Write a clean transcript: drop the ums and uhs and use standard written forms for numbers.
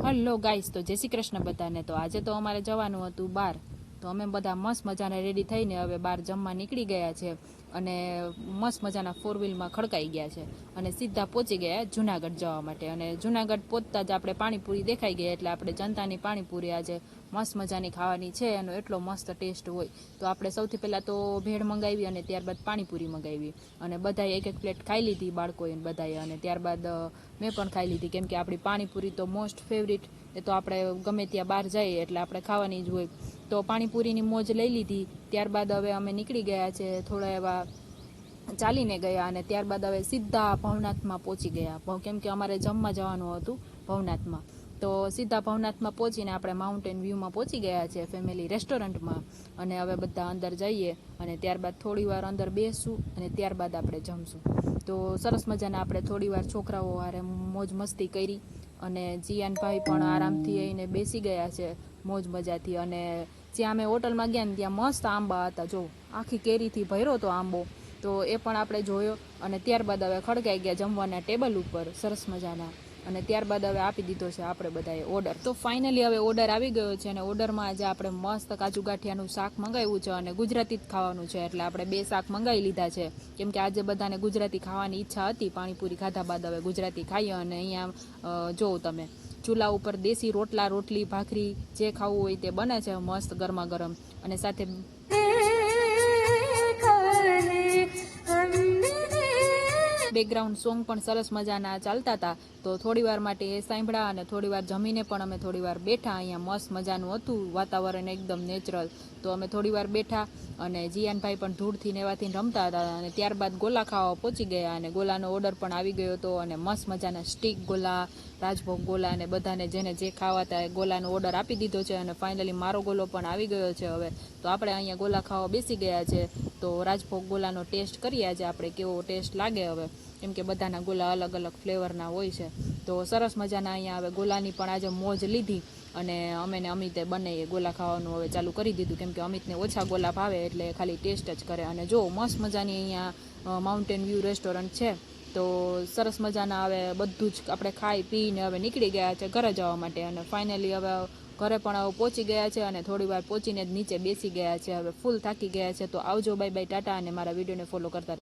Hello guys, તો જય શ્રી કૃષ્ણ બધાને। તો આજે તો અમારે જવાનું હતું બહાર, તો અમે બધા મસ્ત મજાના રેડી થઈને હવે બહાર જમવા નીકળી ગયા છે અને મસ્ત મજાના 4 વ્હીલમાં ખડકાઈ ગયા છે અને સીધા પહોંચી ગયા જુનાગઢ જવા માટે। અને જુનાગઢ પહોંચતા જ આપણે પાણીપુરી દેખાઈ ગયા, એટલે આપણે જનતાની પાણીપુરી આજે મસ્ત મજાની ખાવાની છે, એનો એટલો મસ્ત ટેસ્ટ હોય। તો આપણે સૌથી પહેલાં તો ભેળ મંગાવી અને ત્યારબાદ પાણીપુરી મંગાવી અને બધાએ એક એક પ્લેટ ખાઈ લીધી બાળકોએ બધાએ, અને ત્યારબાદ મેં પણ ખાઈ લીધી, કેમ કે આપણી પાણીપુરી તો મોસ્ટ ફેવરિટ, એ તો આપણે ગમે ત્યાં બહાર જઈએ એટલે આપણે ખાવાની જ હોય। તો પાણીપુરીની મોજ લઈ લીધી। ત્યારબાદ હવે અમે નીકળી ગયા છે, થોડા એવા ચાલીને ગયા અને ત્યારબાદ હવે સીધા ભવનાથમાં પહોંચી ગયા, કેમ કે અમારે જમવા જવાનું હતું ભવનાથમાં। તો સીધા ભવનાથમાં પહોંચીને આપણે માઉન્ટેન વ્યૂમાં પહોંચી ગયા છે ફેમિલી રેસ્ટોરન્ટમાં, અને હવે બધા અંદર જઈએ અને ત્યારબાદ થોડી વાર અંદર બેસશું અને ત્યારબાદ આપણે જમશું। તો સરસ મજાના આપણે થોડી વાર છોકરાઓ હારે મોજ મસ્તી કરી અને જીયાનભાઈ પણ આરામથી આવીને બેસી ગયા છે મોજ મજાથી। અને જ્યાં અમે હોટલમાં ગયા ને ત્યાં મસ્ત આંબા હતા, જો આખી કેરીથી ભર્યો હતો આંબો, તો એ પણ આપણે જોયો અને ત્યારબાદ હવે ખડકાઈ ગયા જમવાના ટેબલ ઉપર સરસ મજાના, અને ત્યારબાદ હવે આપી દીધો છે આપણે બધાએ ઓર્ડર। તો ફાઇનલી હવે ઓર્ડર આવી ગયો છે અને ઓર્ડરમાં આજે આપણે મસ્ત કાજુ ગાંઠિયાનું શાક મંગાવ્યું છે અને ગુજરાતી જ ખાવાનું છે, એટલે આપણે 2 શાક મંગાવી લીધા છે, કેમ કે આજે બધાને ગુજરાતી ખાવાની ઈચ્છા હતી। પાણીપુરી ખાધા બાદ હવે ગુજરાતી ખાઈએ, અને અહીંયા જોવો તમે ચૂલા ઉપર દેશી રોટલા, રોટલી, ભાખરી જે ખાવું હોય તે બને છે મસ્ત ગરમા ગરમ, અને સાથે બેકગ્રાઉન્ડ સોંગ પણ સરસ મજાના ચાલતા હતા। તો થોડી વાર માટે એ સાંભળ્યા અને થોડી વાર જમીને પણ અમે થોડી વાર બેઠા, અહીંયા મસ્ત મજાનું હતું વાતાવરણ એકદમ નેચરલ, તો અમે થોડી વાર બેઠા અને જીયાનભાઈ પણ ધૂળથી ને એવાથી રમતા હતા, અને ત્યારબાદ ગોલા ખાવા પહોંચી ગયા અને ગોલાનો ઓર્ડર પણ આવી ગયો હતો, અને મસ્ત મજાના સ્ટીક ગોલા, રાજભોગ ગોલા, અને બધાને જેને જે ખાવા હતા એ ગોલાનો ઓર્ડર આપી દીધો છે, અને ફાઇનલી મારો ગોલો પણ આવી ગયો છે હવે। તો આપણે અહીંયા ગોલા ખાવા બેસી ગયા છે, તો રાજભોગ ગોલાનો ટેસ્ટ કરીએ આજે આપણે કેવો ટેસ્ટ લાગે હવે, કેમ કે બધાના ગોલા અલગ અલગ ફ્લેવરના હોય છે। તો સરસ મજાના અહીંયા હવે ગોલાની પણ આજે મોજ લીધી, અને અમે ને અમિતે બંને ગોલા ખાવાનું હવે ચાલુ કરી દીધું, કેમ કે અમિતને ઓછા ગોલા ભાવે એટલે ખાલી ટેસ્ટ જ કરે। અને જો મસ્ત મજાની અહીંયા માઉન્ટેન વ્યૂ રેસ્ટોરન્ટ છે, તો સરસ મજાના હવે બધું જ આપણે ખાઈ પીને હવે નીકળી ગયા છે ઘરે જવા માટે, અને ફાઇનલી હવે ઘરે પણ હવે પહોંચી ગયા છે અને થોડી વાર પહોંચીને જ નીચે બેસી ગયા છે, હવે ફૂલ થાકી ગયા છે। તો આવજો, બાય બાય, ટાટા, અને મારા વિડીયોને ફોલો કરતા